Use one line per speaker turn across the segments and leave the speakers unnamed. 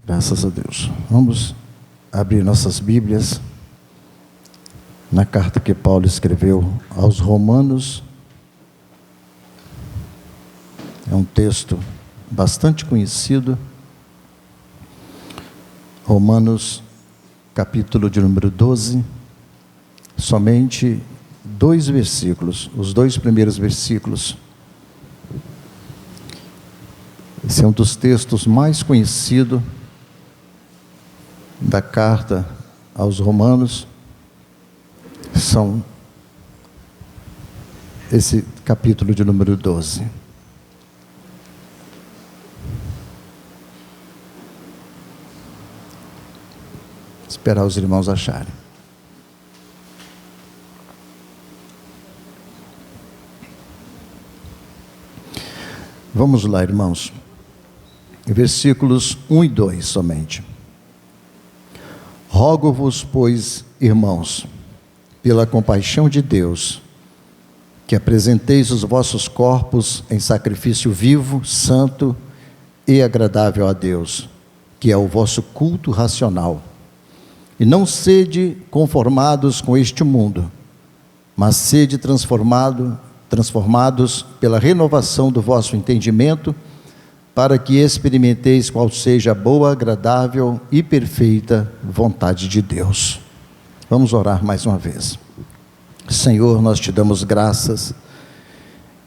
Graças a Deus. Vamos abrir nossas Bíblias na carta que Paulo escreveu aos Romanos. É um texto bastante conhecido. Romanos, capítulo de número 12, somente 2 versículos, os 2 primeiros versículos. Esse é um dos textos mais conhecidos da carta aos Romanos. São esse capítulo de número 12. Esperar os irmãos acharem. Vamos lá, irmãos. Versículos 1 e 2 somente. Rogo-vos, pois, irmãos, pela compaixão de Deus, que apresenteis os vossos corpos em sacrifício vivo, santo e agradável a Deus, que é o vosso culto racional. E não sede conformados com este mundo, mas sede transformados pela renovação do vosso entendimento, para que experimenteis qual seja a boa, agradável e perfeita vontade de Deus. Vamos orar mais uma vez. Senhor, nós te damos graças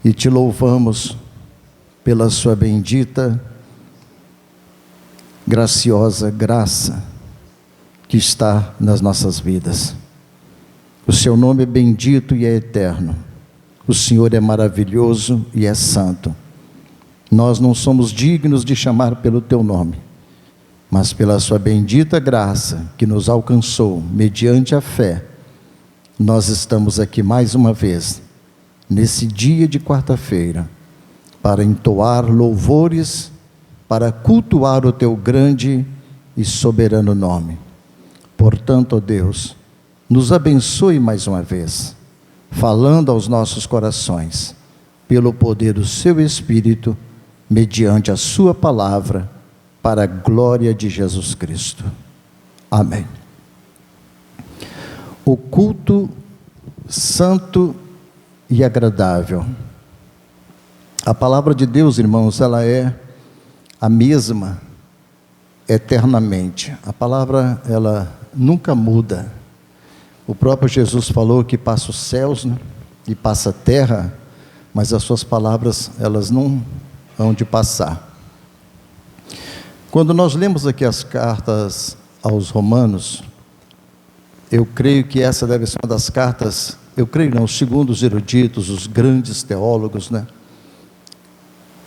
e te louvamos pela sua bendita, graciosa graça que está nas nossas vidas. O seu nome é bendito e é eterno. O Senhor é maravilhoso e é santo. Nós não somos dignos de chamar pelo teu nome, mas pela sua bendita graça que nos alcançou mediante a fé, nós estamos aqui mais uma vez, nesse dia de quarta-feira, para entoar louvores, para cultuar o teu grande e soberano nome. Portanto, ó Deus, nos abençoe mais uma vez, falando aos nossos corações, pelo poder do seu Espírito, mediante a sua palavra, para a glória de Jesus Cristo. Amém. O culto santo e agradável. A palavra de Deus, irmãos, ela é a mesma eternamente. A palavra, ela nunca muda. O próprio Jesus falou que passa os céus, né, e passa a terra, mas as suas palavras, elas não hão de passar. Quando nós lemos aqui as cartas aos Romanos, eu creio que essa deve ser uma das cartas, eu creio não, segundo os eruditos, os grandes teólogos, né,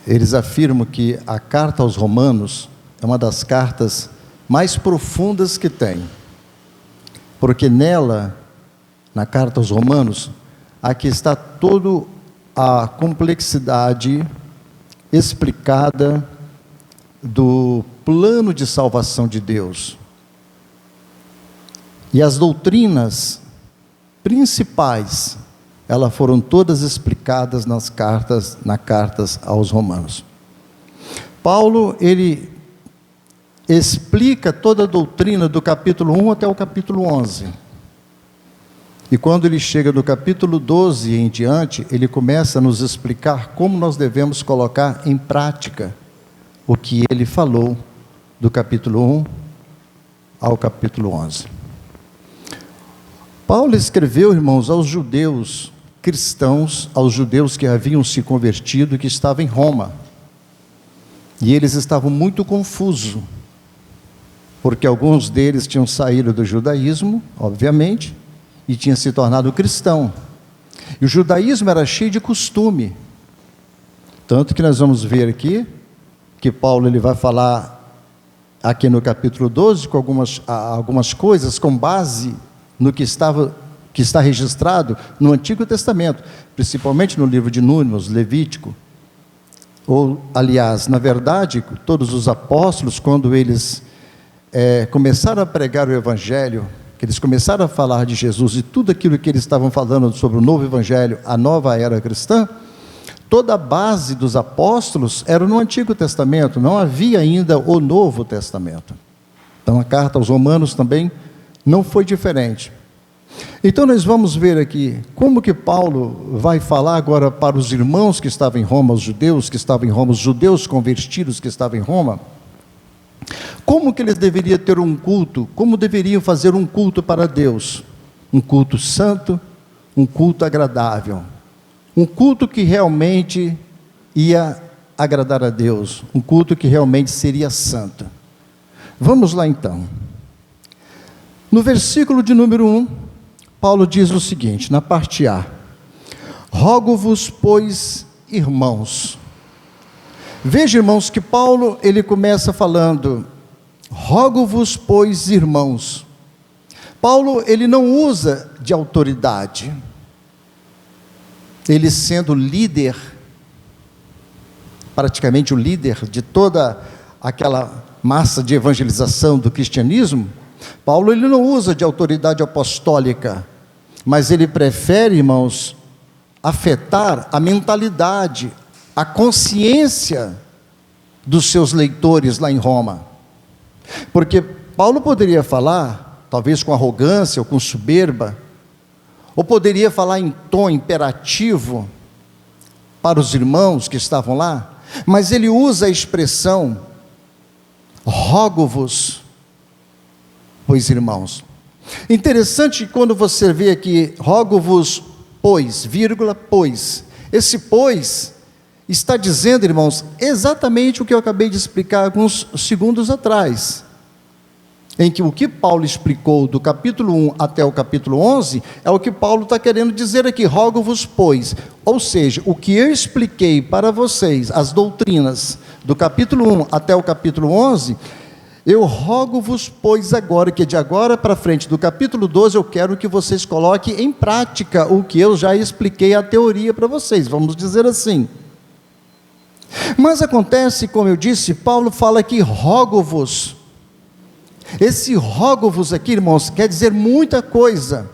eles afirmam que a carta aos Romanos é uma das cartas mais profundas que tem, porque nela, na carta aos Romanos, aqui está toda a complexidade explicada do plano de salvação de Deus. E as doutrinas principais, elas foram todas explicadas nas cartas aos Romanos. Paulo, ele explica toda a doutrina do capítulo 1 até o capítulo 11. E quando ele chega no capítulo 12 e em diante, ele começa a nos explicar como nós devemos colocar em prática o que ele falou do capítulo 1 ao capítulo 11. Paulo escreveu, irmãos, aos judeus cristãos, aos judeus que haviam se convertido e que estavam em Roma. E eles estavam muito confusos, porque alguns deles tinham saído do judaísmo, obviamente, e tinham se tornado cristão. E o judaísmo era cheio de costume. Tanto que nós vamos ver aqui, que Paulo ele vai falar aqui no capítulo 12, com algumas coisas com base no que está registrado no Antigo Testamento, principalmente no livro de Números, Levítico. Ou, aliás, na verdade, todos os apóstolos, quando eles começaram a pregar o Evangelho, que eles começaram a falar de Jesus e tudo aquilo que eles estavam falando sobre o novo Evangelho, a nova era cristã, toda a base dos apóstolos era no Antigo Testamento, não havia ainda o Novo Testamento. Então a carta aos Romanos também não foi diferente. Então nós vamos ver aqui como que Paulo vai falar agora para os irmãos que estavam em Roma, os judeus que estavam em Roma, os judeus convertidos que estavam em Roma, como que eles deveriam ter um culto, como deveriam fazer um culto para Deus, um culto santo, um culto agradável, um culto que realmente ia agradar a Deus, um culto que realmente seria santo. Vamos lá então. No versículo de número 1, Paulo diz o seguinte, na parte A: rogo-vos, pois, irmãos. Veja, irmãos, que Paulo, ele começa falando, rogo-vos, pois, irmãos. Paulo, ele não usa de autoridade. Ele sendo líder, praticamente o líder de toda aquela massa de evangelização do cristianismo, Paulo, ele não usa de autoridade apostólica, mas ele prefere, irmãos, afetar a mentalidade, a consciência dos seus leitores lá em Roma. Porque Paulo poderia falar, talvez com arrogância ou com soberba, ou poderia falar em tom imperativo para os irmãos que estavam lá, mas ele usa a expressão, rogo-vos, pois, irmãos. Interessante quando você vê aqui, rogo-vos, pois, vírgula, pois. Esse pois está dizendo, irmãos, exatamente o que eu acabei de explicar alguns segundos atrás, em que o que Paulo explicou do capítulo 1 até o capítulo 11, é o que Paulo está querendo dizer aqui, rogo-vos, pois. Ou seja, o que eu expliquei para vocês, as doutrinas do capítulo 1 até o capítulo 11, eu rogo-vos, pois, agora, que de agora para frente, do capítulo 12, eu quero que vocês coloquem em prática o que eu já expliquei, a teoria para vocês, vamos dizer assim. Mas acontece, como eu disse, Paulo fala que rogo-vos. Esse rogo-vos aqui, irmãos, quer dizer muita coisa.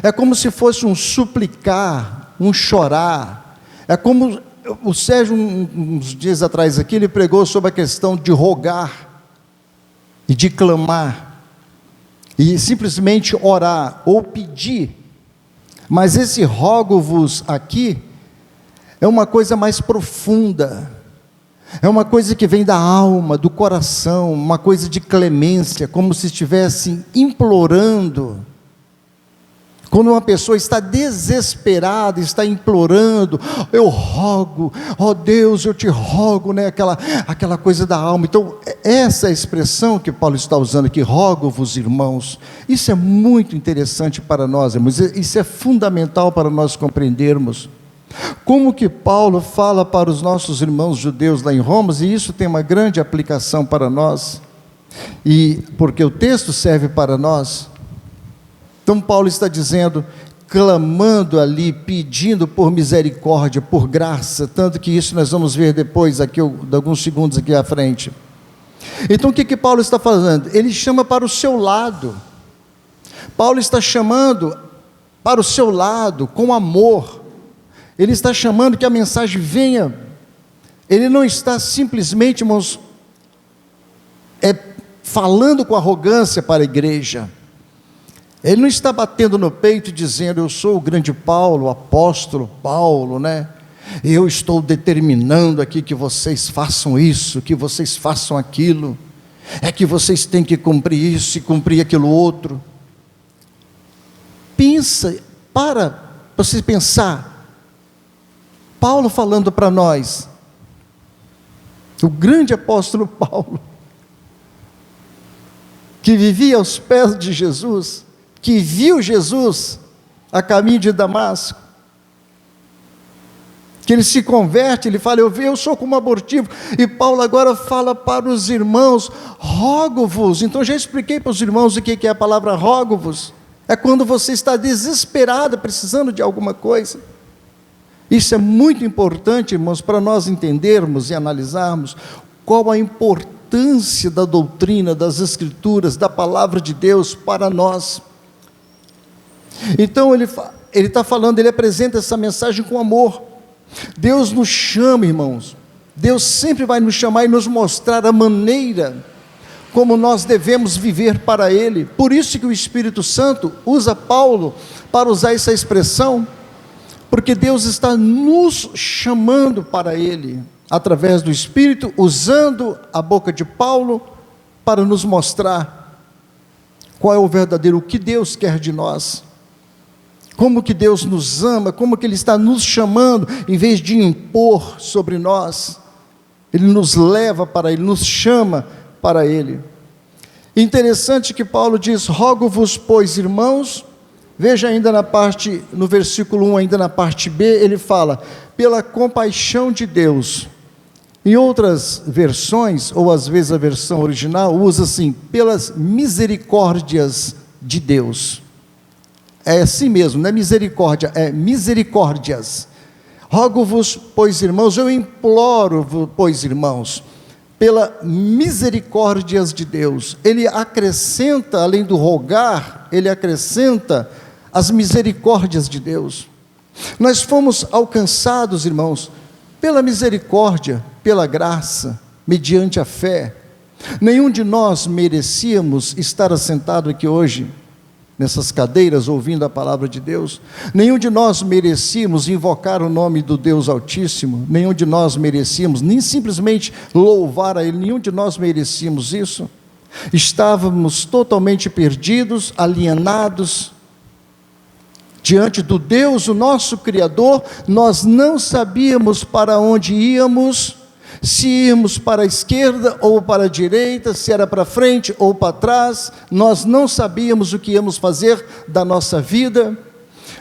É como se fosse um suplicar, um chorar. É como o Sérgio, uns dias atrás aqui, ele pregou sobre a questão de rogar e de clamar, e simplesmente orar ou pedir. Mas esse rogo-vos aqui é uma coisa mais profunda, é uma coisa que vem da alma, do coração, uma coisa de clemência, como se estivesse implorando. Quando uma pessoa está desesperada, está implorando, eu rogo, ó Deus, eu te rogo, né? Aquela coisa da alma. Então, essa é a expressão que Paulo está usando aqui, rogo-vos, irmãos. Isso é muito interessante para nós, irmãos, isso é fundamental para nós compreendermos. Como que Paulo fala para os nossos irmãos judeus lá em Roma, e isso tem uma grande aplicação para nós, e porque o texto serve para nós. Então Paulo está dizendo, clamando ali, pedindo por misericórdia, por graça, tanto que isso nós vamos ver depois, aqui, alguns segundos aqui à frente. Então o que Paulo está fazendo? Ele chama para o seu lado. Paulo está chamando para o seu lado, com amor. Ele está chamando que a mensagem venha. Ele não está simplesmente, irmãos, falando com arrogância para a igreja. Ele não está batendo no peito e dizendo, eu sou o grande Paulo, o apóstolo Paulo, né? Eu estou determinando aqui que vocês façam isso, que vocês façam aquilo, é que vocês têm que cumprir isso e cumprir aquilo outro. Pensa, para você pensar, Paulo falando para nós, o grande apóstolo Paulo, que vivia aos pés de Jesus, que viu Jesus a caminho de Damasco, que ele se converte, ele fala, eu sou como abortivo, e Paulo agora fala para os irmãos, rogo-vos. Então já expliquei para os irmãos o que é a palavra rogo-vos, é quando você está desesperado, precisando de alguma coisa. Isso é muito importante, irmãos, para nós entendermos e analisarmos qual a importância da doutrina, das Escrituras, da palavra de Deus para nós. Então ele está falando, ele apresenta essa mensagem com amor. Deus nos chama, irmãos. Deus sempre vai nos chamar e nos mostrar a maneira como nós devemos viver para Ele. Por isso que o Espírito Santo usa Paulo para usar essa expressão, porque Deus está nos chamando para Ele, através do Espírito, usando a boca de Paulo para nos mostrar qual é o verdadeiro, o que Deus quer de nós, como que Deus nos ama, como que Ele está nos chamando, em vez de impor sobre nós, Ele nos leva para Ele, nos chama para Ele. Interessante que Paulo diz: rogo-vos, pois, irmãos, veja ainda no versículo 1, ainda na parte B, ele fala, pela compaixão de Deus. Em outras versões, ou às vezes a versão original, usa assim, pelas misericórdias de Deus. É assim mesmo, não é misericórdia, é misericórdias. Rogo-vos, pois, irmãos, eu imploro, pois, irmãos, pela misericórdias de Deus. Ele acrescenta, além do rogar, ele acrescenta as misericórdias de Deus. Nós fomos alcançados, irmãos, pela misericórdia, pela graça, mediante a fé. Nenhum de nós merecíamos estar assentado aqui hoje, nessas cadeiras, ouvindo a palavra de Deus. Nenhum de nós merecíamos invocar o nome do Deus Altíssimo. Nenhum de nós merecíamos nem simplesmente louvar a Ele. Nenhum de nós merecíamos isso. Estávamos totalmente perdidos, alienados diante do Deus, o nosso Criador. Nós não sabíamos para onde íamos, se íamos para a esquerda ou para a direita, se era para frente ou para trás. Nós não sabíamos o que íamos fazer da nossa vida,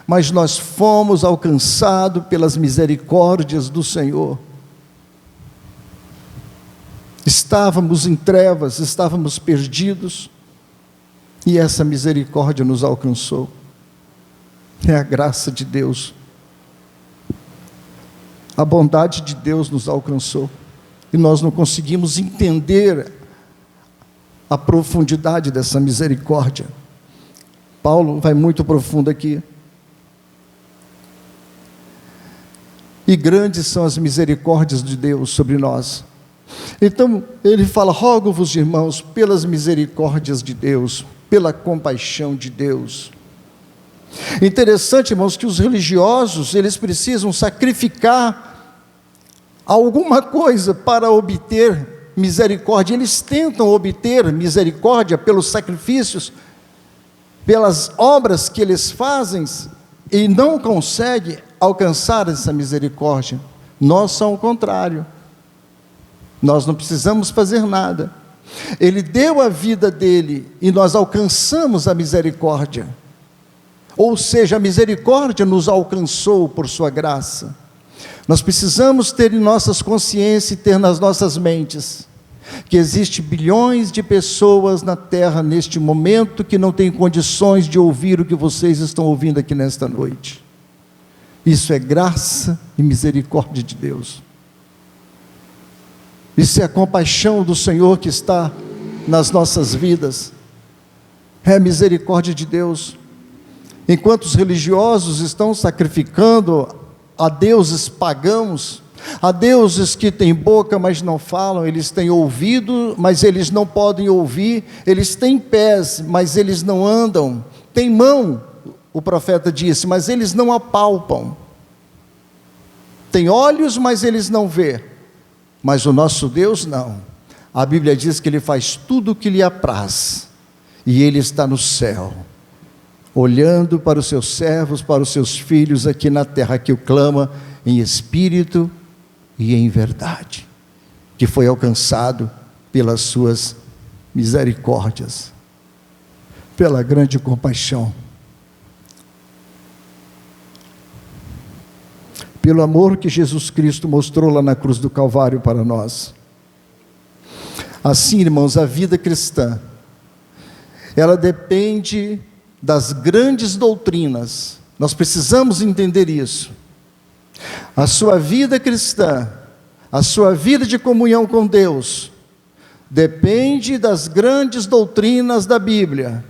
mas nós fomos alcançados pelas misericórdias do Senhor. Estávamos em trevas, estávamos perdidos, e essa misericórdia nos alcançou. É a graça de Deus, a bondade de Deus nos alcançou, e nós não conseguimos entender a profundidade dessa misericórdia. Paulo vai muito profundo aqui. E grandes são as misericórdias de Deus sobre nós. Então ele fala: rogo-vos, irmãos, pelas misericórdias de Deus, pela compaixão de Deus. Interessante, irmãos, que os religiosos, eles precisam sacrificar alguma coisa para obter misericórdia. Eles tentam obter misericórdia pelos sacrifícios, pelas obras que eles fazem, e não conseguem alcançar essa misericórdia. Nós somos o contrário. Nós não precisamos fazer nada. Ele deu a vida dele e nós alcançamos a misericórdia. Ou seja, a misericórdia nos alcançou por sua graça. Nós precisamos ter em nossas consciências e ter nas nossas mentes que existem bilhões de pessoas na terra neste momento que não têm condições de ouvir o que vocês estão ouvindo aqui nesta noite. Isso é graça e misericórdia de Deus. Isso é a compaixão do Senhor que está nas nossas vidas. É a misericórdia de Deus. Enquanto os religiosos estão sacrificando a deuses pagãos, a deuses que têm boca, mas não falam, eles têm ouvido, mas eles não podem ouvir, eles têm pés, mas eles não andam, têm mão, o profeta disse, mas eles não apalpam, têm olhos, mas eles não vêem. Mas o nosso Deus não. A Bíblia diz que Ele faz tudo o que lhe apraz, e Ele está no céu, olhando para os seus servos, para os seus filhos aqui na terra, que o clama em espírito e em verdade, que foi alcançado pelas suas misericórdias, pela grande compaixão, pelo amor que Jesus Cristo mostrou lá na cruz do Calvário para nós. Assim, irmãos, a vida cristã, ela depende das grandes doutrinas. Nós precisamos entender isso. A sua vida cristã, a sua vida de comunhão com Deus, depende das grandes doutrinas da Bíblia.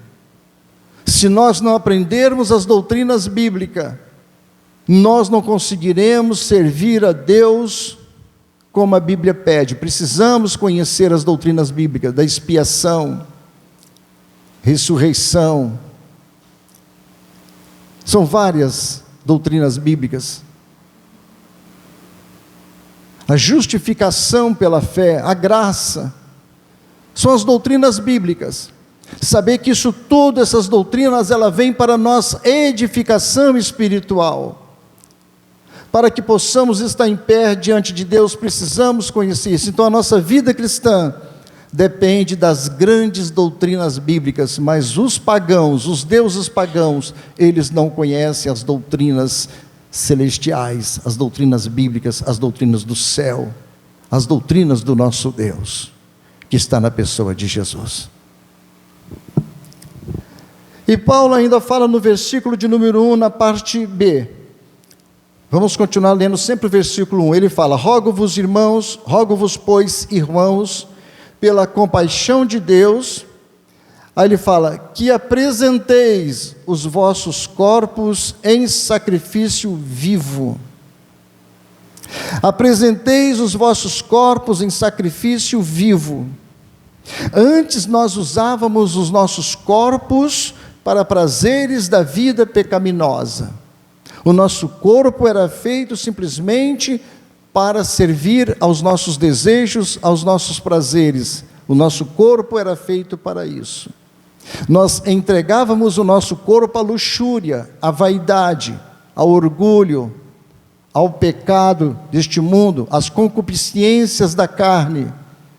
Se nós não aprendermos as doutrinas bíblicas, nós não conseguiremos servir a Deus como a Bíblia pede. Precisamos conhecer as doutrinas bíblicas da expiação, ressurreição. São várias doutrinas bíblicas. A justificação pela fé, a graça, são as doutrinas bíblicas. Saber que isso tudo, essas doutrinas, ela vem para a nossa edificação espiritual. Para que possamos estar em pé diante de Deus, precisamos conhecer isso. Então a nossa vida cristã depende das grandes doutrinas bíblicas, mas os pagãos, os deuses pagãos, eles não conhecem as doutrinas celestiais, as doutrinas bíblicas, as doutrinas do céu, as doutrinas do nosso Deus, que está na pessoa de Jesus. E Paulo ainda fala no versículo de número 1, na parte B. Vamos continuar lendo sempre o versículo 1. Ele fala: rogo-vos, irmãos, rogo-vos, pois, irmãos, pela compaixão de Deus. Aí ele fala: que apresenteis os vossos corpos em sacrifício vivo. Apresenteis os vossos corpos em sacrifício vivo. Antes nós usávamos os nossos corpos para prazeres da vida pecaminosa. O nosso corpo era feito simplesmente para servir aos nossos desejos, aos nossos prazeres. O nosso corpo era feito para isso. Nós entregávamos o nosso corpo à luxúria, à vaidade, ao orgulho, ao pecado deste mundo, às concupiscências da carne.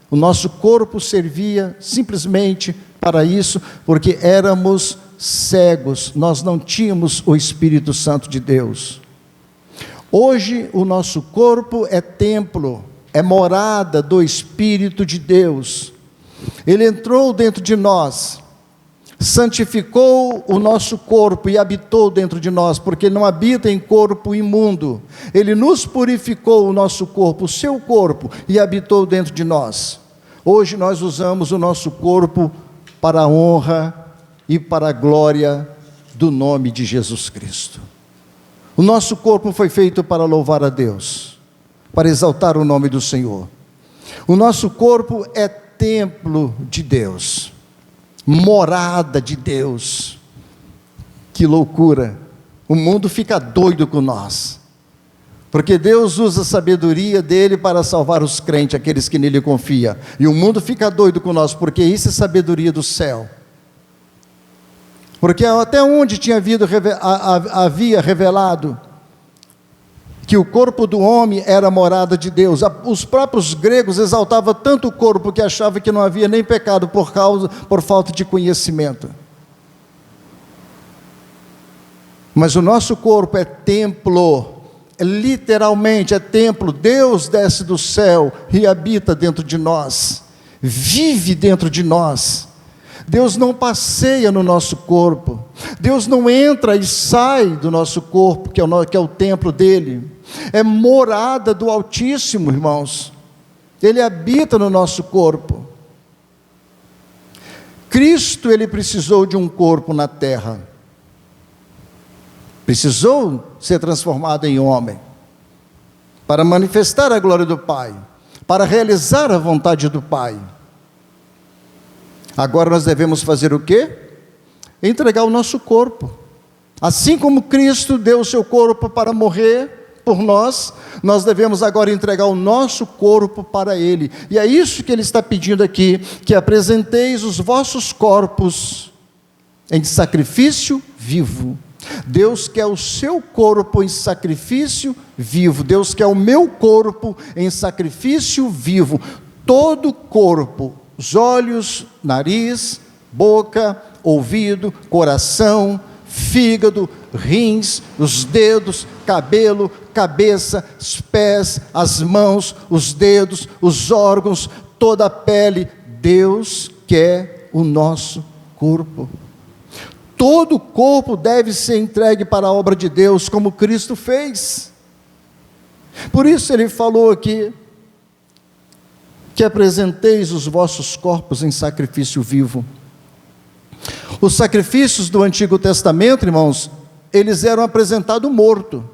O nosso corpo servia simplesmente para isso, porque éramos cegos, nós não tínhamos o Espírito Santo de Deus. Hoje o nosso corpo é templo, é morada do Espírito de Deus. Ele entrou dentro de nós, santificou o nosso corpo e habitou dentro de nós, porque ele não habita em corpo imundo. Ele nos purificou o nosso corpo, o seu corpo, e habitou dentro de nós. Hoje nós usamos o nosso corpo para a honra e para a glória do nome de Jesus Cristo. O nosso corpo foi feito para louvar a Deus, para exaltar o nome do Senhor. O nosso corpo é templo de Deus, morada de Deus. Que loucura! O mundo fica doido com nós, porque Deus usa a sabedoria dele para salvar os crentes, aqueles que nele confiam, e o mundo fica doido com nós, porque isso é sabedoria do céu. Porque até onde havia revelado que o corpo do homem era a morada de Deus. Os próprios gregos exaltavam tanto o corpo que achavam que não havia nem pecado por falta de conhecimento. Mas o nosso corpo é templo, literalmente é templo. Deus desce do céu e habita dentro de nós, vive dentro de nós. Deus não passeia no nosso corpo, Deus não entra e sai do nosso corpo, que é o templo dele, é morada do Altíssimo, irmãos. Ele habita no nosso corpo. Cristo, ele precisou de um corpo na terra, precisou ser transformado em homem, para manifestar a glória do Pai, para realizar a vontade do Pai. Agora nós devemos fazer o quê? Entregar o nosso corpo. Assim como Cristo deu o seu corpo para morrer por nós, nós devemos agora entregar o nosso corpo para Ele. E é isso que Ele está pedindo aqui, que apresenteis os vossos corpos em sacrifício vivo. Deus quer o seu corpo em sacrifício vivo. Deus quer o meu corpo em sacrifício vivo. Todo corpo, os olhos, nariz, boca, ouvido, coração, fígado, rins, os dedos, cabelo, cabeça, os pés, as mãos, os dedos, os órgãos, toda a pele. Deus quer o nosso corpo. Todo o corpo deve ser entregue para a obra de Deus, como Cristo fez. Por isso ele falou aqui, que apresenteis os vossos corpos em sacrifício vivo. Os sacrifícios do Antigo Testamento, irmãos, eles eram apresentados morto.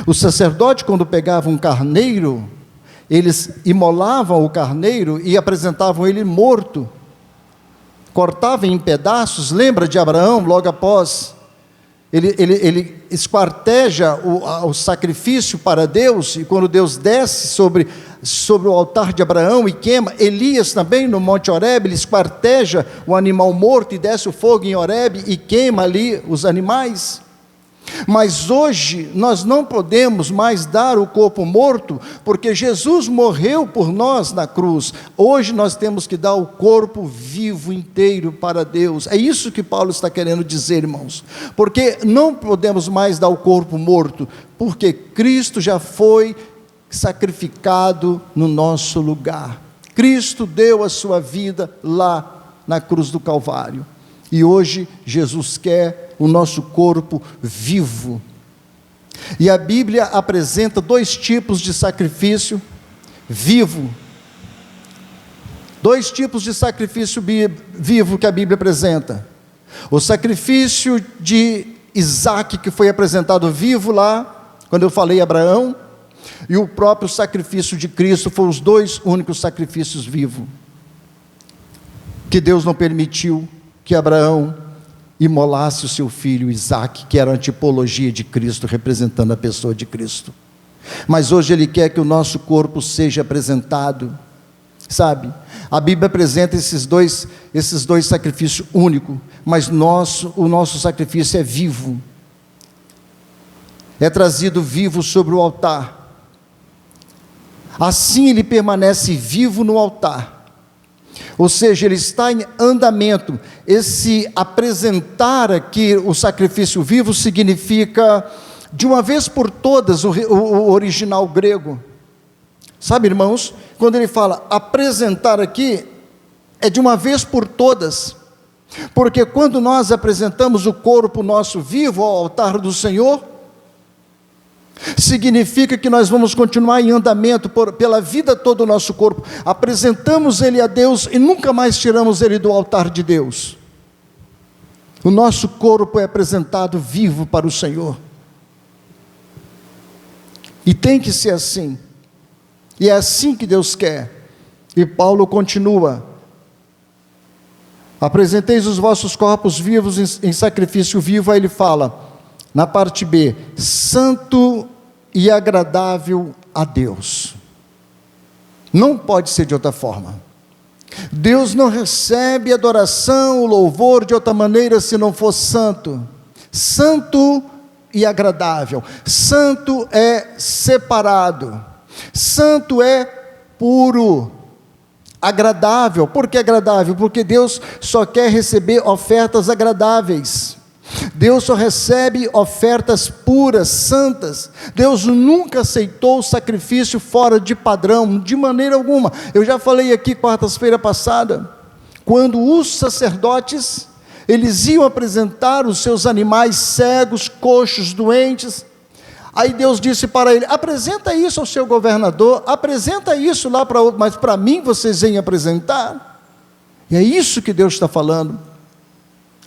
O sacerdote, quando pegava um carneiro, eles imolavam o carneiro e apresentavam ele morto, cortavam em pedaços. Lembra de Abraão, logo após, ele esquarteja o sacrifício para Deus, e quando Deus desce sobre o altar de Abraão e queima, Elias também no Monte Horebe, ele esquarteja o animal morto e desce o fogo em Horebe e queima ali os animais. Mas hoje nós não podemos mais dar o corpo morto, porque Jesus morreu por nós na cruz. Hoje nós temos que dar o corpo vivo inteiro para Deus. É isso que Paulo está querendo dizer, irmãos. Porque não podemos mais dar o corpo morto, porque Cristo já foi sacrificado no nosso lugar. Cristo deu a sua vida lá na cruz do Calvário. E hoje Jesus quer o nosso corpo vivo. E a Bíblia apresenta 2 tipos de sacrifício vivo. 2 tipos de sacrifício vivo que a Bíblia apresenta. O sacrifício de Isaque, que foi apresentado vivo lá, quando eu falei Abraão, e o próprio sacrifício de Cristo, foram os 2 únicos sacrifícios vivos, que Deus não permitiu que Abraão imolasse o seu filho Isaque, que era a antipologia de Cristo, representando a pessoa de Cristo. Mas hoje Ele quer que o nosso corpo seja apresentado, sabe? A Bíblia apresenta esses dois sacrifícios únicos, mas o nosso sacrifício é vivo, é trazido vivo sobre o altar. Assim ele permanece vivo no altar. Ou seja, ele está em andamento. Esse apresentar aqui o sacrifício vivo significa, de uma vez por todas, o original grego. Sabe, irmãos, quando ele fala apresentar aqui, é de uma vez por todas. Porque quando nós apresentamos o corpo nosso vivo ao altar do Senhor, significa que nós vamos continuar em andamento pela vida toda o nosso corpo, apresentamos ele a Deus e nunca mais tiramos ele do altar de Deus. O nosso corpo é apresentado vivo para o Senhor, e tem que ser assim, e é assim que Deus quer. E Paulo continua: apresenteis os vossos corpos vivos em sacrifício vivo. Aí ele fala, na parte B, santo e agradável a Deus. Não pode ser de outra forma. Deus não recebe adoração, o louvor de outra maneira se não for santo. Santo e agradável. Santo é separado. Santo é puro. Agradável. Por que agradável? Porque Deus só quer receber ofertas agradáveis. Deus só recebe ofertas puras, santas. Deus nunca aceitou sacrifício fora de padrão, de maneira alguma. Eu já falei aqui quarta-feira passada, quando os sacerdotes, eles iam apresentar os seus animais cegos, coxos, doentes, aí Deus disse para ele: apresenta isso ao seu governador, apresenta isso lá para outro, mas para mim vocês vêm apresentar. E é isso que Deus está falando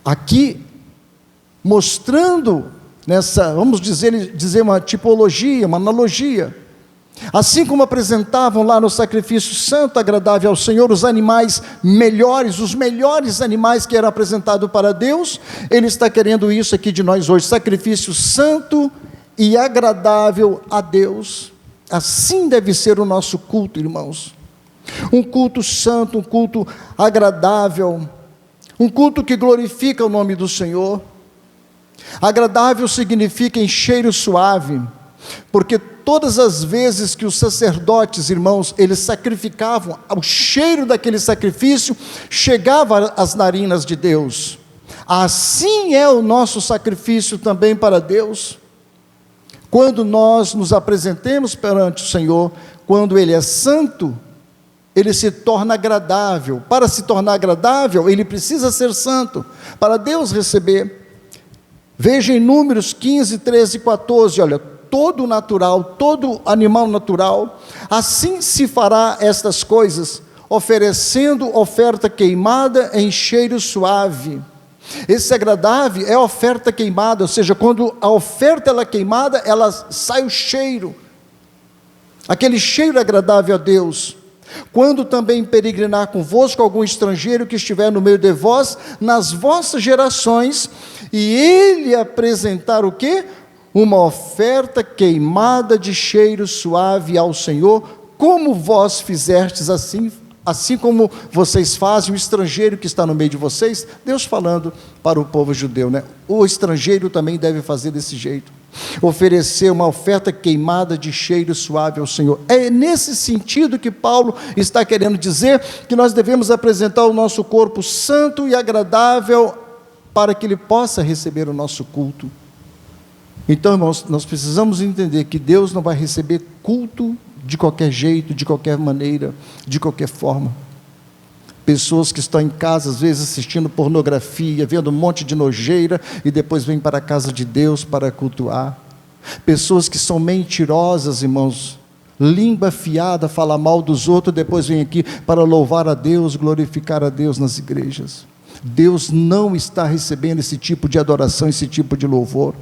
aqui, mostrando nessa, vamos dizer uma tipologia, uma analogia. Assim como apresentavam lá no sacrifício santo, agradável ao Senhor, os animais melhores, os melhores animais que eram apresentados para Deus, Ele está querendo isso aqui de nós hoje, sacrifício santo e agradável a Deus. Assim deve ser o nosso culto, irmãos. Um culto santo, um culto agradável, um culto que glorifica o nome do Senhor. Agradável significa em cheiro suave, porque todas as vezes que os sacerdotes, irmãos, eles sacrificavam, o cheiro daquele sacrifício chegava às narinas de Deus. Assim é o nosso sacrifício também para Deus. Quando nós nos apresentemos perante o Senhor, quando Ele é santo, Ele se torna agradável. Para se tornar agradável, Ele precisa ser santo, para Deus receber. Veja em Números 15, 13 e 14, olha, todo natural, todo animal natural, assim se fará estas coisas, oferecendo oferta queimada em cheiro suave. Esse agradável é a oferta queimada, ou seja, quando a oferta ela é queimada, ela sai o cheiro, aquele cheiro agradável a Deus. Quando também peregrinar convosco algum estrangeiro que estiver no meio de vós, nas vossas gerações, e ele apresentar o quê? Uma oferta queimada de cheiro suave ao Senhor, como vós fizestes assim como vocês fazem, o estrangeiro que está no meio de vocês. Deus falando para o povo judeu, né? O estrangeiro também deve fazer desse jeito, oferecer uma oferta queimada de cheiro suave ao Senhor. É nesse sentido que Paulo está querendo dizer que nós devemos apresentar o nosso corpo santo e agradável para que ele possa receber o nosso culto. Então, irmãos, nós precisamos entender que Deus não vai receber culto de qualquer jeito, de qualquer maneira, de qualquer forma. Pessoas que estão em casa, às vezes assistindo pornografia, vendo um monte de nojeira, e depois vêm para a casa de Deus para cultuar. Pessoas que são mentirosas, irmãos, língua afiada, fala mal dos outros, depois vem aqui para louvar a Deus, glorificar a Deus nas igrejas. Deus não está recebendo esse tipo de adoração, esse tipo de louvor.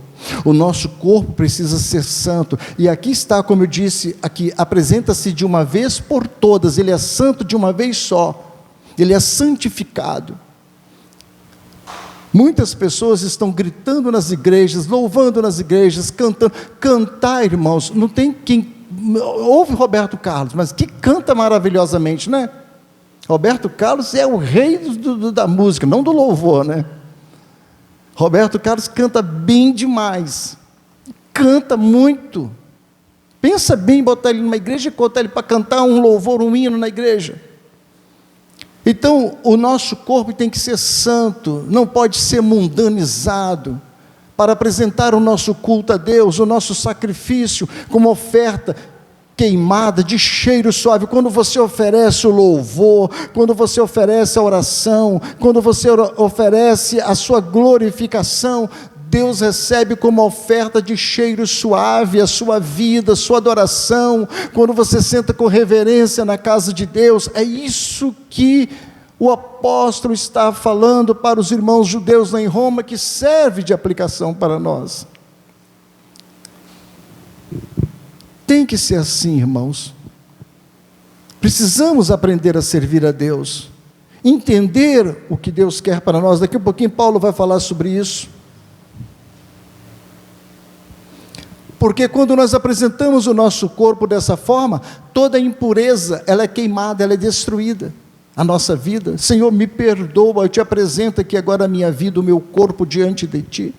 O nosso corpo precisa ser santo, e aqui está, como eu disse, aqui apresenta-se de uma vez por todas, ele é santo de uma vez só, ele é santificado. Muitas pessoas estão gritando nas igrejas, louvando nas igrejas, cantando. Cantar, irmãos, não tem quem, ouve Roberto Carlos, mas que canta maravilhosamente, né? Roberto Carlos é o rei da música, não do louvor, né? Roberto Carlos canta bem demais, canta muito. Pensa bem em botar ele numa igreja e botar ele para cantar um louvor, um hino na igreja. Então, o nosso corpo tem que ser santo, não pode ser mundanizado, para apresentar o nosso culto a Deus, o nosso sacrifício, como oferta queimada, de cheiro suave. Quando você oferece o louvor, quando você oferece a oração, quando você oferece a sua glorificação, Deus recebe como oferta de cheiro suave a sua vida, a sua adoração. Quando você senta com reverência na casa de Deus, é isso que o apóstolo está falando para os irmãos judeus lá em Roma, que serve de aplicação para nós. Tem que ser assim, irmãos. Precisamos aprender a servir a Deus, entender o que Deus quer para nós. Daqui a pouquinho Paulo vai falar sobre isso. Porque quando nós apresentamos o nosso corpo dessa forma, toda impureza, ela é queimada, ela é destruída. A nossa vida, Senhor, me perdoa, eu te apresento aqui agora a minha vida, o meu corpo diante de Ti.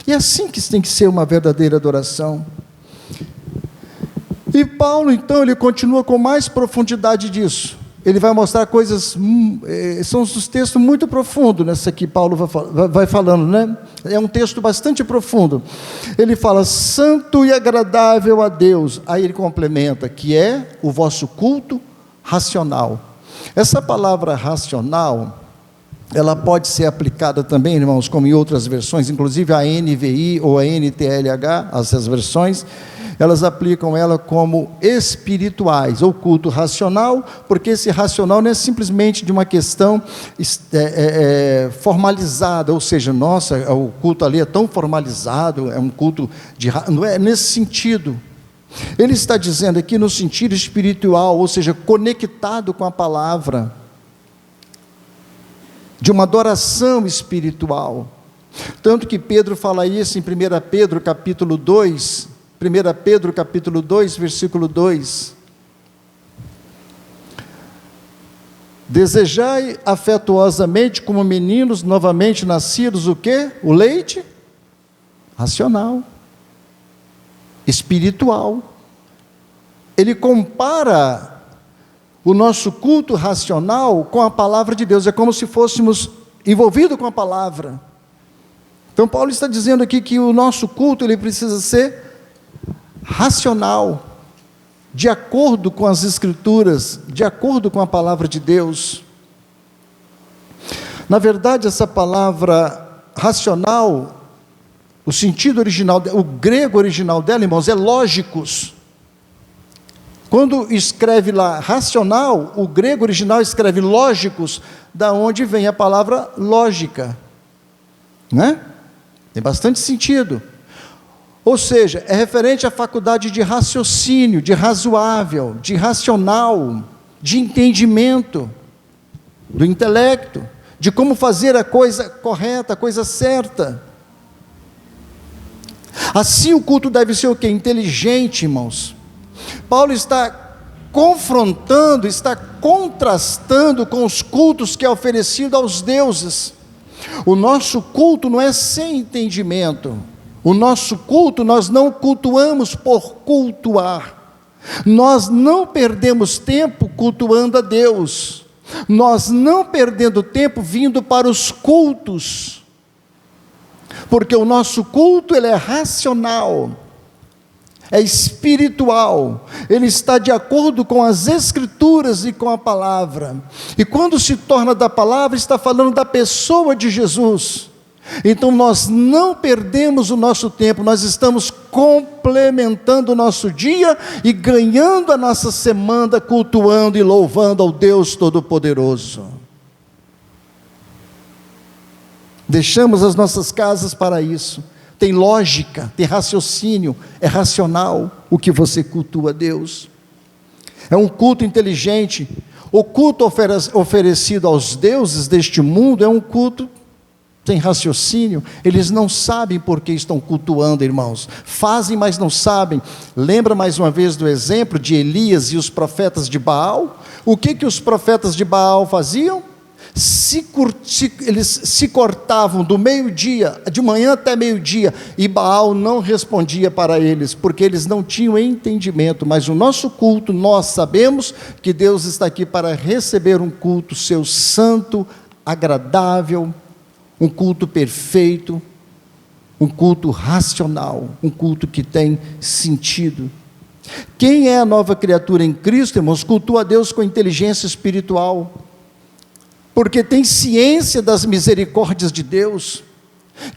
E é assim que tem que ser uma verdadeira adoração. E Paulo, então, ele continua com mais profundidade disso. Ele vai mostrar coisas, são os textos muito profundos, nessa aqui Paulo vai falando, né? É um texto bastante profundo. Ele fala, santo e agradável a Deus. Aí ele complementa, que é o vosso culto racional. Essa palavra racional, ela pode ser aplicada também, irmãos, como em outras versões, inclusive a NVI ou a NTLH, essas versões, elas aplicam ela como espirituais, ou culto racional, porque esse racional não é simplesmente de uma questão formalizada, ou seja, nossa, o culto ali é tão formalizado, é um culto não é nesse sentido. Ele está dizendo aqui no sentido espiritual, ou seja, conectado com a palavra, de uma adoração espiritual. Tanto que Pedro fala isso em 1 Pedro capítulo 2, 1 Pedro capítulo 2, versículo 2. Desejai afetuosamente como meninos novamente nascidos o quê? O leite racional, espiritual. Ele compara o nosso culto racional com a palavra de Deus, é como se fôssemos envolvidos com a palavra. Então Paulo está dizendo aqui que o nosso culto ele precisa ser racional, de acordo com as Escrituras, de acordo com a palavra de Deus. Na verdade, essa palavra racional, o sentido original, o grego original dela, irmãos, é lógicos. Quando escreve lá racional, o grego original escreve lógicos, da onde vem a palavra lógica. né? Tem bastante sentido. Ou seja, é referente à faculdade de raciocínio, de razoável, de racional, de entendimento, do intelecto, de como fazer a coisa correta, a coisa certa. Assim o culto deve ser o quê? Inteligente, irmãos. Paulo está confrontando, está contrastando com os cultos que é oferecido aos deuses. O nosso culto não é sem entendimento. O nosso culto, nós não cultuamos por cultuar. Nós não perdemos tempo cultuando a Deus. Nós não perdendo tempo vindo para os cultos. Porque o nosso culto, ele é racional, é espiritual, ele está de acordo com as Escrituras e com a palavra. E quando se torna da palavra, está falando da pessoa de Jesus. Então nós não perdemos o nosso tempo, nós estamos complementando o nosso dia e ganhando a nossa semana, cultuando e louvando ao Deus Todo-Poderoso. Deixamos as nossas casas para isso. Tem lógica, tem raciocínio, é racional o que você cultua a Deus. É um culto inteligente. O culto oferecido aos deuses deste mundo é um culto sem raciocínio. Eles não sabem por que estão cultuando, irmãos. Fazem, mas não sabem. Lembra mais uma vez do exemplo de Elias e os profetas de Baal? O que os profetas de Baal faziam? Eles se cortavam do meio-dia, de manhã até meio-dia, e Baal não respondia para eles, porque eles não tinham entendimento. Mas o nosso culto, nós sabemos que Deus está aqui para receber um culto seu santo, agradável, um culto perfeito, um culto racional, um culto que tem sentido. Quem é a nova criatura em Cristo, irmãos? Cultua a Deus com inteligência espiritual, porque tem ciência das misericórdias de Deus.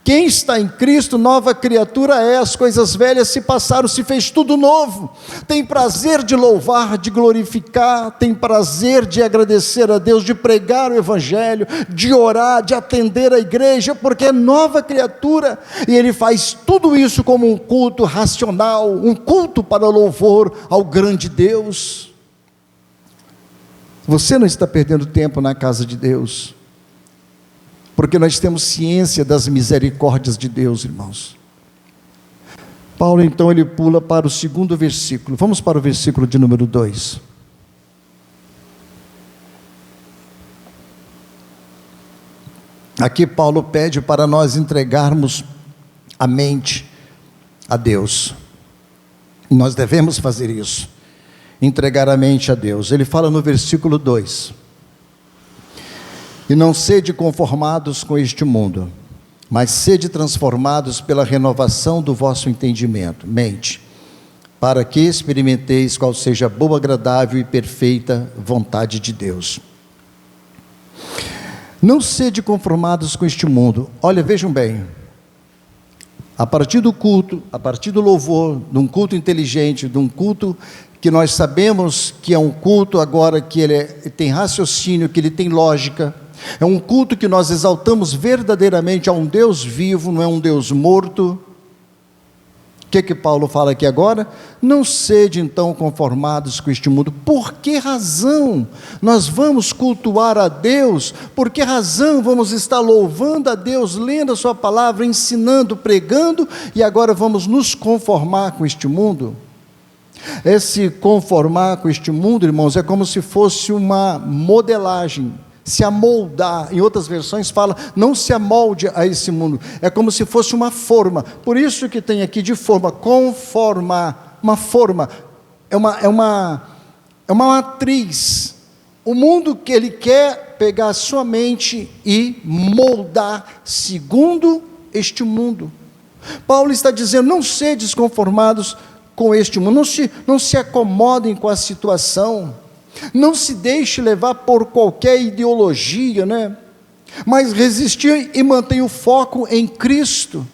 Quem está em Cristo, nova criatura é, as coisas velhas se passaram, se fez tudo novo. Tem prazer de louvar, de glorificar, tem prazer de agradecer a Deus, de pregar o Evangelho, de orar, de atender a igreja, porque é nova criatura, e ele faz tudo isso como um culto racional, um culto para louvor ao grande Deus. Você não está perdendo tempo na casa de Deus, porque nós temos ciência das misericórdias de Deus, irmãos. Paulo então ele pula para o segundo versículo. Vamos para o versículo de número 2. Aqui Paulo pede para nós entregarmos a mente a Deus. E nós devemos fazer isso, entregar a mente a Deus. Ele fala no versículo 2: e não sede conformados com este mundo, mas sede transformados pela renovação do vosso entendimento, mente, para que experimenteis qual seja a boa, agradável e perfeita vontade de Deus. Não sede conformados com este mundo. Olha, vejam bem, a partir do culto, a partir do louvor, de um culto inteligente, de um culto que nós sabemos que é um culto agora que ele tem raciocínio, que ele tem lógica, é um culto que nós exaltamos verdadeiramente a um Deus vivo, não é um Deus morto. O que Paulo fala aqui agora? Não sede então conformados com este mundo. Por que razão nós vamos cultuar a Deus? Por que razão vamos estar louvando a Deus, lendo a sua palavra, ensinando, pregando, e agora vamos nos conformar com este mundo? Esse conformar com este mundo, irmãos, é como se fosse uma modelagem, se amoldar. Em outras versões fala, não se amolde a esse mundo, é como se fosse uma forma. Por isso que tem aqui de forma, conformar, uma forma, é uma matriz. O mundo que ele quer pegar a sua mente e moldar segundo este mundo. Paulo está dizendo, não sedes conformados com este mundo, não se acomodem com a situação, não se deixe levar por qualquer ideologia, né? Mas resistir e mantenha o foco em Cristo.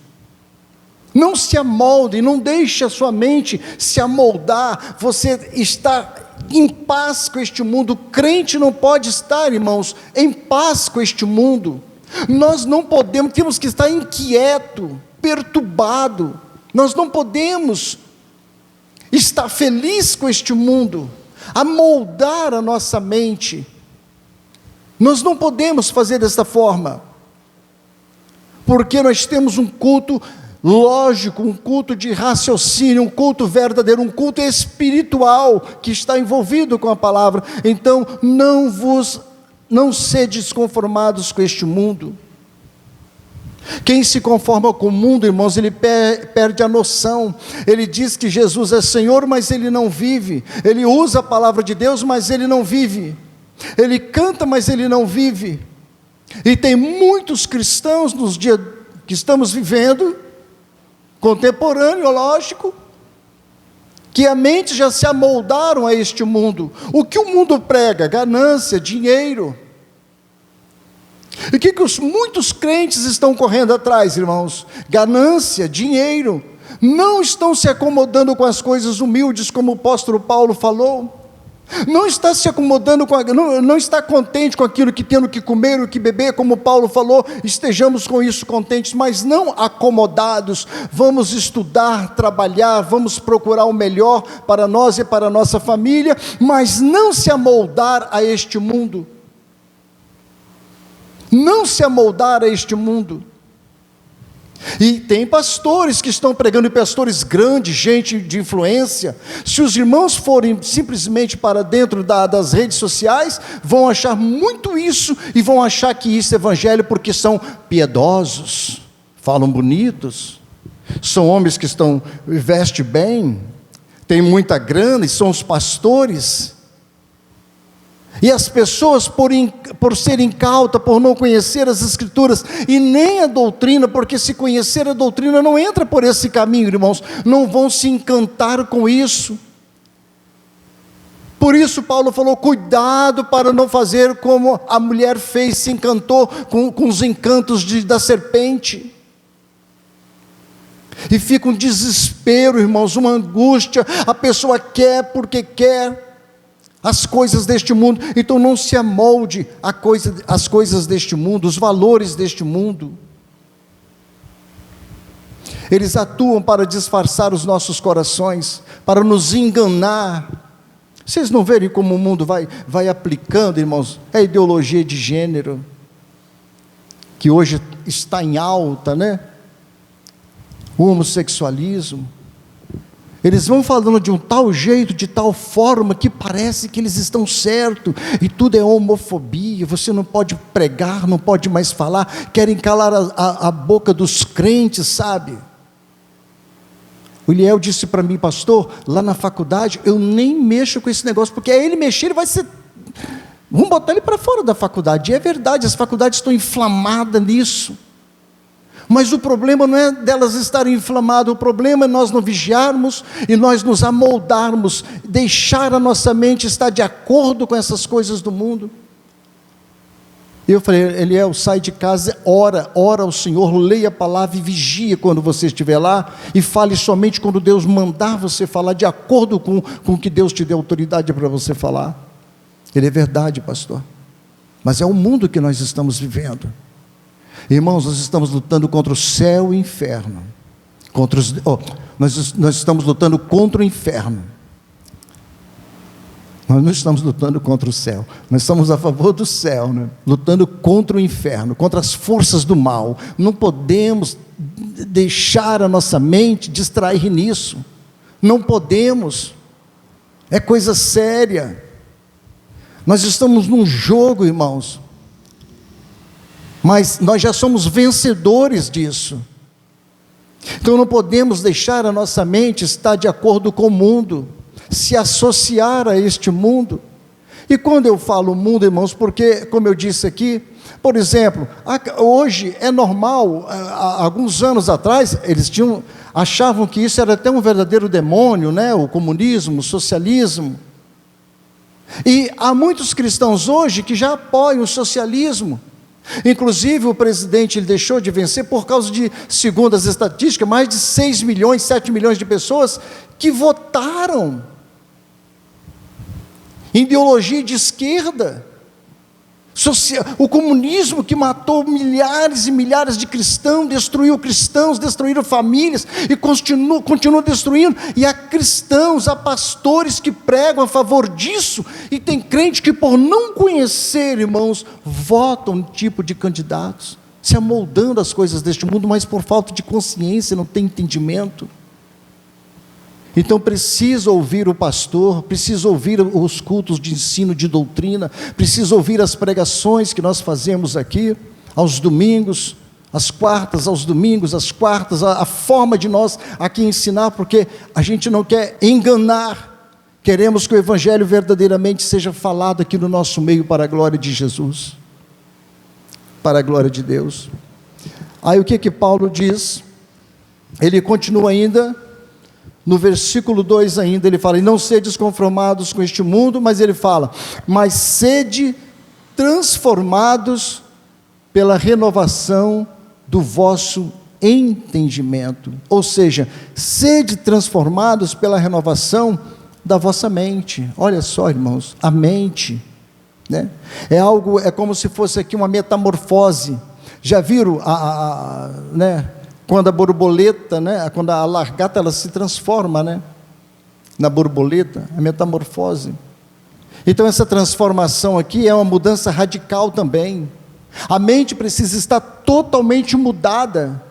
Não se amoldem, não deixe a sua mente se amoldar. Você está em paz com este mundo. O crente não pode estar, irmãos, em paz com este mundo. Nós não podemos, temos que estar inquieto, perturbado. Nós não podemos estar feliz com este mundo, amoldar a nossa mente. Nós não podemos fazer dessa forma, porque nós temos um culto lógico, um culto de raciocínio, um culto verdadeiro, um culto espiritual, que está envolvido com a palavra. Então, não sedes conformados com este mundo. Quem se conforma com o mundo, irmãos, ele perde a noção. Ele diz que Jesus é Senhor, mas ele não vive. Ele usa a palavra de Deus, mas ele não vive. Ele canta, mas ele não vive. E tem muitos cristãos nos dias que estamos vivendo, contemporâneo, lógico, que a mente já se amoldaram a este mundo. O que o mundo prega? Ganância, dinheiro. E o que muitos crentes estão correndo atrás, irmãos? Ganância, dinheiro. Não estão se acomodando com as coisas humildes, como o apóstolo Paulo falou. Não está se acomodando não está contente com aquilo que tendo que comer, o que beber, como Paulo falou. Estejamos com isso contentes, mas não acomodados. Vamos estudar, trabalhar, vamos procurar o melhor para nós e para a nossa família, mas não se amoldar a este mundo. Não se amoldar a este mundo. E tem pastores que estão pregando, e pastores grandes, gente de influência. Se os irmãos forem simplesmente para dentro das redes sociais, vão achar muito isso, e vão achar que isso é evangelho, porque são piedosos, falam bonitos, são homens que vestem bem, têm muita grana, e são os pastores. E as pessoas, por serem incautas, por não conhecer as Escrituras, e nem a doutrina, porque se conhecer a doutrina, não entra por esse caminho, irmãos, não vão se encantar com isso. Por isso Paulo falou, cuidado para não fazer como a mulher fez, se encantou com os encantos da serpente. E fica um desespero, irmãos, uma angústia, a pessoa quer porque quer as coisas deste mundo. Então não se amolde as coisas deste mundo, os valores deste mundo. Eles atuam para disfarçar os nossos corações, para nos enganar. Vocês não verem como o mundo vai aplicando, irmãos, a ideologia de gênero, que hoje está em alta, né? O homossexualismo. Eles vão falando de um tal jeito, de tal forma, que parece que eles estão certos, e tudo é homofobia. Você não pode pregar, não pode mais falar, querem calar a boca dos crentes, sabe? O Eliel disse para mim, pastor, lá na faculdade, eu nem mexo com esse negócio, porque aí ele mexer, ele vai ser... Vamos botar ele para fora da faculdade. E é verdade, as faculdades estão inflamadas nisso. Mas o problema não é delas estarem inflamadas, o problema é nós não vigiarmos e nós nos amoldarmos, deixar a nossa mente estar de acordo com essas coisas do mundo. Eu falei, Eliel, sai de casa, ora ao Senhor, leia a palavra e vigia quando você estiver lá, e fale somente quando Deus mandar você falar, de acordo com o que Deus te deu autoridade para você falar. Ele é verdade, pastor, mas é o mundo que nós estamos vivendo. Irmãos, nós estamos lutando contra o céu e o inferno, nós estamos lutando contra o inferno. Nós não estamos lutando contra o céu, nós estamos a favor do céu, né? Lutando contra o inferno, contra as forças do mal. Não podemos deixar a nossa mente distrair nisso, não podemos, é coisa séria. Nós estamos num jogo, irmãos, mas nós já somos vencedores disso. Então não podemos deixar a nossa mente estar de acordo com o mundo, se associar a este mundo. E quando eu falo mundo, irmãos, porque, como eu disse aqui, por exemplo, hoje é normal, há alguns anos atrás, eles achavam que isso era até um verdadeiro demônio, né? O comunismo, o socialismo. E há muitos cristãos hoje que já apoiam o socialismo. Inclusive o presidente, ele deixou de vencer por causa de, segundo as estatísticas, mais de 6 milhões, 7 milhões de pessoas que votaram em ideologia de esquerda. O comunismo que matou milhares e milhares de cristãos, destruíram famílias e continua destruindo. E há cristãos, há pastores que pregam a favor disso, e tem crente que, por não conhecer, irmãos, votam um tipo de candidatos, se amoldando às coisas deste mundo, mas por falta de consciência, não tem entendimento. Então precisa ouvir o pastor, precisa ouvir os cultos de ensino de doutrina, precisa ouvir as pregações que nós fazemos aqui, aos domingos, às quartas, a forma de nós aqui ensinar, porque a gente não quer enganar, queremos que o Evangelho verdadeiramente seja falado aqui no nosso meio para a glória de Jesus, para a glória de Deus. Aí o que Paulo diz? Ele continua ainda, no versículo 2 ainda, ele fala, e não sedes conformados com este mundo, mas ele fala, mas sede transformados pela renovação do vosso entendimento, ou seja, sede transformados pela renovação da vossa mente. Olha só, irmãos, a mente, né? É como se fosse aqui uma metamorfose. Já viram né? Quando a borboleta, né? Quando a lagarta, ela se transforma, né? Na borboleta, a metamorfose. Então essa transformação aqui é uma mudança radical também. A mente precisa estar totalmente mudada.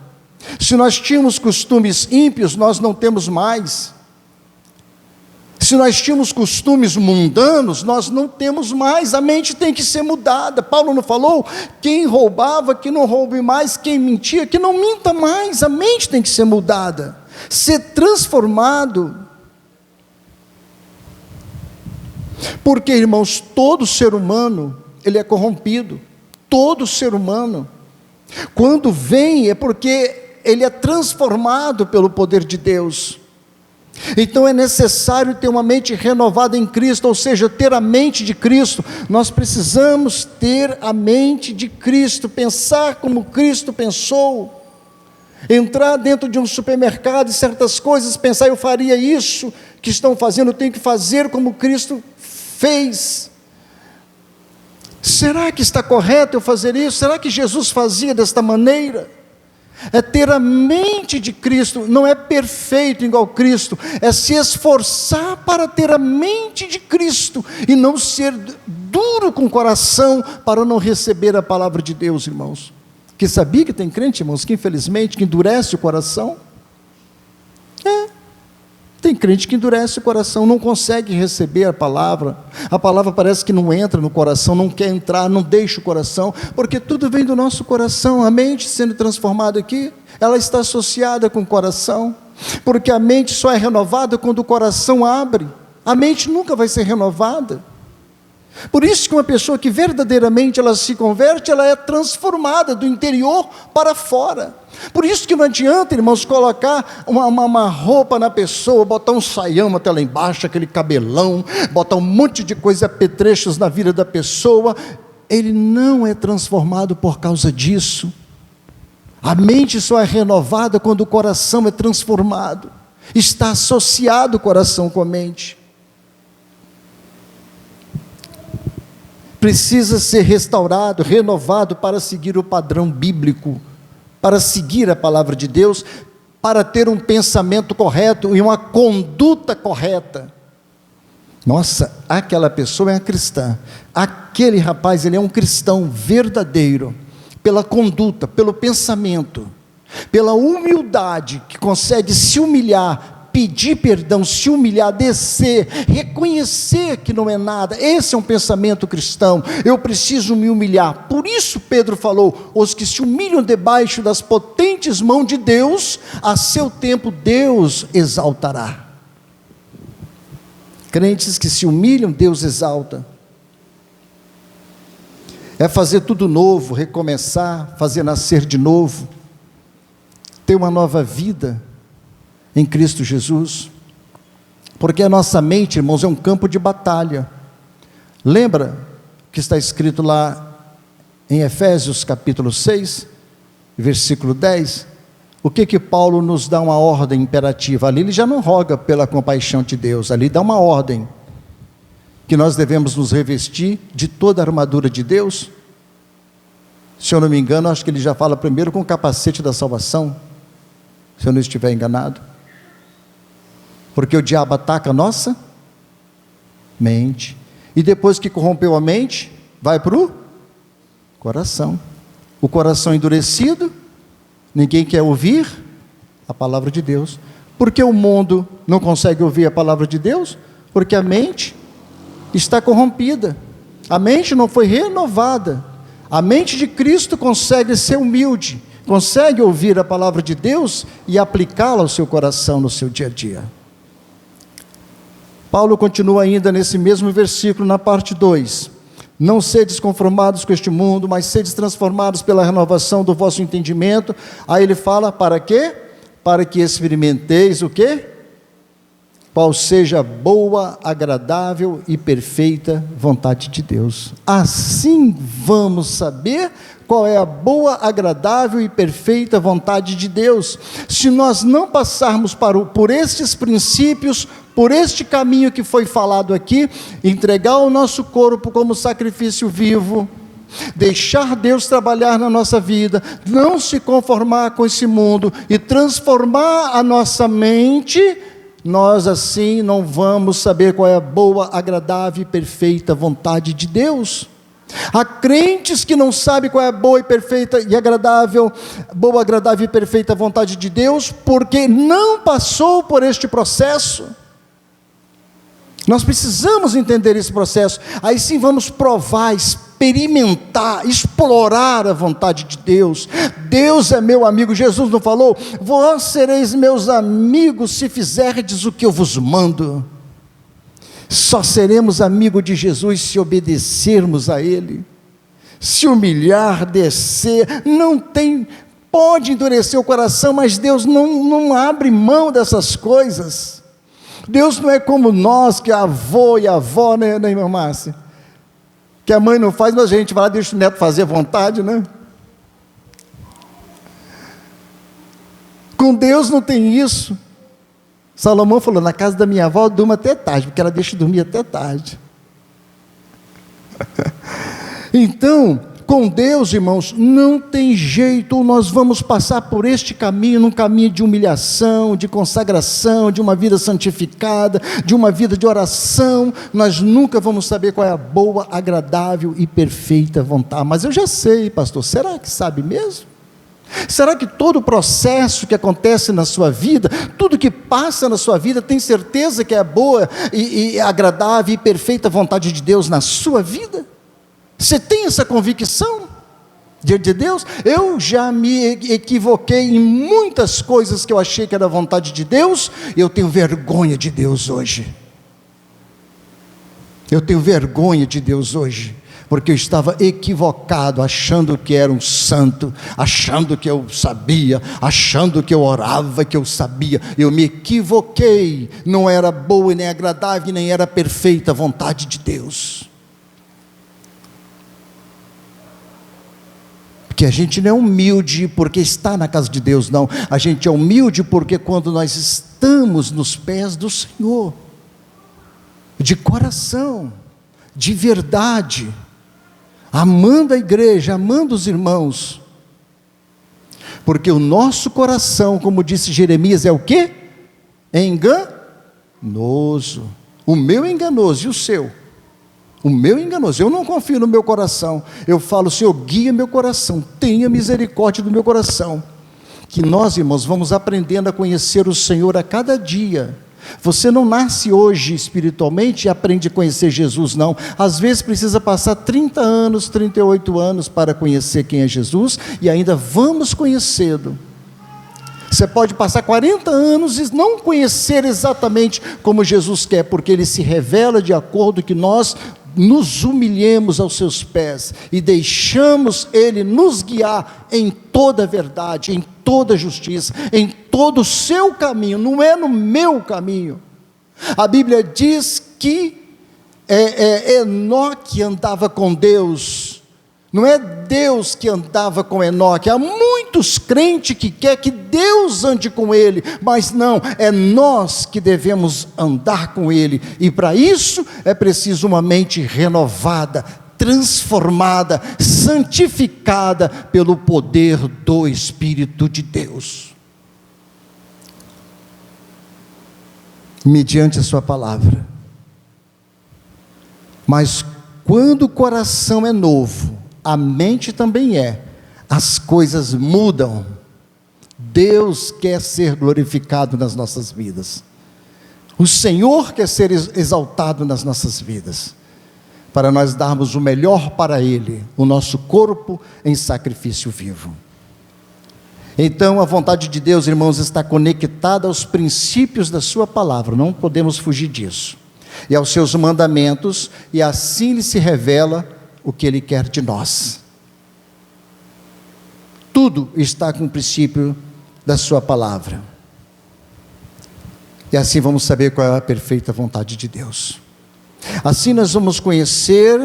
Se nós tínhamos costumes ímpios, nós não temos mais. Se nós tínhamos costumes mundanos, nós não temos mais. A mente tem que ser mudada. Paulo não falou? Quem roubava, que não roube mais. Quem mentia, que não minta mais. A mente tem que ser mudada, ser transformado. Porque, irmãos, todo ser humano, ele é corrompido. Todo ser humano, quando vem, é porque ele é transformado pelo poder de Deus. Então é necessário ter uma mente renovada em Cristo, ou seja, ter a mente de Cristo. Nós precisamos ter a mente de Cristo, pensar como Cristo pensou, entrar dentro de um supermercado e certas coisas, pensar, eu faria isso que estão fazendo, eu tenho que fazer como Cristo fez. Será que está correto eu fazer isso? Será que Jesus fazia desta maneira? É ter a mente de Cristo. Não é perfeito igual Cristo, é se esforçar para ter a mente de Cristo, e não ser duro com o coração para não receber a palavra de Deus, irmãos. Que sabia que tem crente, irmãos, que infelizmente que endurece o coração? Tem crente que endurece o coração, não consegue receber a palavra parece que não entra no coração, não quer entrar, não deixa o coração, porque tudo vem do nosso coração. A mente sendo transformada aqui, ela está associada com o coração, porque a mente só é renovada quando o coração abre. A mente nunca vai ser renovada. Por isso que uma pessoa que verdadeiramente ela se converte, ela é transformada do interior para fora. Por isso que não adianta, irmãos, colocar uma roupa na pessoa, botar um saião até lá embaixo, aquele cabelão, botar um monte de coisa, apetrechos na vida da pessoa. Ele não é transformado por causa disso. A mente só é renovada quando o coração é transformado. Está associado o coração com a mente. Precisa ser restaurado, renovado para seguir o padrão bíblico, para seguir a palavra de Deus, para ter um pensamento correto e uma conduta correta. Nossa, aquela pessoa é uma cristã, aquele rapaz, ele é um cristão verdadeiro, pela conduta, pelo pensamento, pela humildade, que consegue se humilhar, pedir perdão, se humilhar, descer, reconhecer que não é nada. Esse é um pensamento cristão. Eu preciso me humilhar. Por isso Pedro falou, os que se humilham debaixo das potentes mãos de Deus, a seu tempo Deus exaltará. Crentes que se humilham, Deus exalta. É fazer tudo novo, recomeçar, fazer nascer de novo, ter uma nova vida em Cristo Jesus, porque a nossa mente, irmãos, é um campo de batalha. Lembra que está escrito lá em Efésios capítulo 6, versículo 10, o que Paulo nos dá uma ordem imperativa? Ali ele já não roga pela compaixão de Deus, ali dá uma ordem, que nós devemos nos revestir de toda a armadura de Deus, Se eu não me engano, acho que ele já fala primeiro com o capacete da salvação, se eu não estiver enganado. Porque o diabo ataca a nossa mente. E depois que corrompeu a mente, vai para o coração. O coração endurecido, ninguém quer ouvir a palavra de Deus. Porque o mundo não consegue ouvir a palavra de Deus? Porque a mente está corrompida. A mente não foi renovada. A mente de Cristo consegue ser humilde, consegue ouvir a palavra de Deus e aplicá-la ao seu coração no seu dia a dia. Paulo continua ainda nesse mesmo versículo, na parte 2. Não sedes conformados com este mundo, mas sedes transformados pela renovação do vosso entendimento. Aí ele fala, para quê? Para que experimenteis o quê? Qual seja a boa, agradável e perfeita vontade de Deus. Assim vamos saber qual é a boa, agradável e perfeita vontade de Deus. Se nós não passarmos por estes princípios, por este caminho que foi falado aqui, entregar o nosso corpo como sacrifício vivo, deixar Deus trabalhar na nossa vida, não se conformar com esse mundo e transformar a nossa mente, nós assim não vamos saber qual é a boa, agradável e perfeita vontade de Deus. Há crentes que não sabem qual é a boa e perfeita e agradável, boa, agradável e perfeita vontade de Deus, porque não passou por este processo. Nós precisamos entender esse processo, aí sim vamos provar, experimentar, explorar a vontade de Deus. Deus é meu amigo. Jesus não falou, vós sereis meus amigos se fizerdes o que eu vos mando. Só seremos amigos de Jesus se obedecermos a Ele, se humilhar, descer, pode endurecer o coração, mas Deus não abre mão dessas coisas. Deus não é como nós, que é avô e avó, né, irmã Márcia? Que a mãe não faz, mas a gente vai lá, deixa o neto fazer à vontade, né? Com Deus não tem isso. Salomão falou, na casa da minha avó eu durmo até tarde, porque ela deixa eu dormir até tarde. Então, com Deus, irmãos, não tem jeito, nós vamos passar por este caminho, num caminho de humilhação, de consagração, de uma vida santificada, de uma vida de oração. Nós nunca vamos saber qual é a boa, agradável e perfeita vontade. Mas eu já sei, pastor, será que sabe mesmo? Será que todo o processo que acontece na sua vida, tudo que passa na sua vida, tem certeza que é a boa e agradável e perfeita vontade de Deus na sua vida? Você tem essa convicção diante de Deus? Eu já me equivoquei em muitas coisas que eu achei que era vontade de Deus, e eu tenho vergonha de Deus hoje. Eu tenho vergonha de Deus hoje, porque eu estava equivocado, achando que era um santo, achando que eu sabia, achando que eu orava, que eu sabia. Eu me equivoquei, não era boa, nem agradável, nem era perfeita a vontade de Deus. Porque a gente não é humilde porque está na casa de Deus, não. A gente é humilde porque quando nós estamos nos pés do Senhor, de coração, de verdade, amando a igreja, amando os irmãos, porque o nosso coração, como disse Jeremias, é o quê? É enganoso. O meu é enganoso, e o seu? O meu é enganoso. Eu não confio no meu coração. Eu falo, Senhor, guia meu coração, tenha misericórdia do meu coração. Que nós, irmãos, vamos aprendendo a conhecer o Senhor a cada dia. Você não nasce hoje espiritualmente e aprende a conhecer Jesus, não. Às vezes precisa passar 30 anos, 38 anos para conhecer quem é Jesus, e ainda vamos conhecê-lo. Você pode passar 40 anos e não conhecer exatamente como Jesus quer, porque Ele se revela de acordo que nós nos humilhemos aos seus pés e deixamos Ele nos guiar em toda a verdade, em toda a justiça, em todo o seu caminho, não é no meu caminho. A Bíblia diz que Enoque andava com Deus, não é Deus que andava com Enoque. Há muitos crentes que querem que Deus ande com ele, mas não, é nós que devemos andar com ele, e para isso é preciso uma mente renovada, transformada, santificada pelo poder do Espírito de Deus. Mediante a sua palavra. Mas quando o coração é novo, a mente também é, as coisas mudam. Deus quer ser glorificado nas nossas vidas. O Senhor quer ser exaltado nas nossas vidas, para nós darmos o melhor para Ele, o nosso corpo em sacrifício vivo. Então, a vontade de Deus, irmãos, está conectada aos princípios da sua palavra, não podemos fugir disso, e aos seus mandamentos, e assim lhe se revela o que Ele quer de nós. Tudo está com o princípio da sua palavra, e assim vamos saber qual é a perfeita vontade de Deus. Assim nós vamos conhecer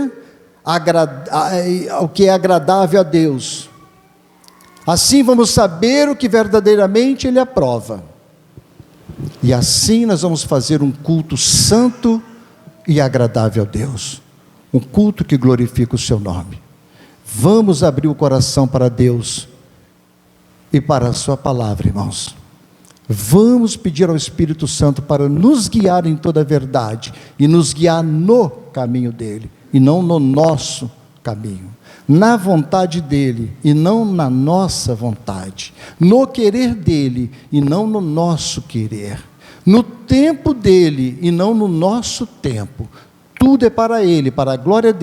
o que é agradável a Deus. Assim vamos saber o que verdadeiramente Ele aprova. E assim nós vamos fazer um culto santo e agradável a Deus. Um culto que glorifica o seu nome. Vamos abrir o coração para Deus e para a sua palavra, irmãos. Vamos pedir ao Espírito Santo para nos guiar em toda a verdade e nos guiar no caminho dele e não no nosso caminho, na vontade dele e não na nossa vontade, no querer dele e não no nosso querer, no tempo dele e não no nosso tempo. Tudo é para ele, para a glória dele.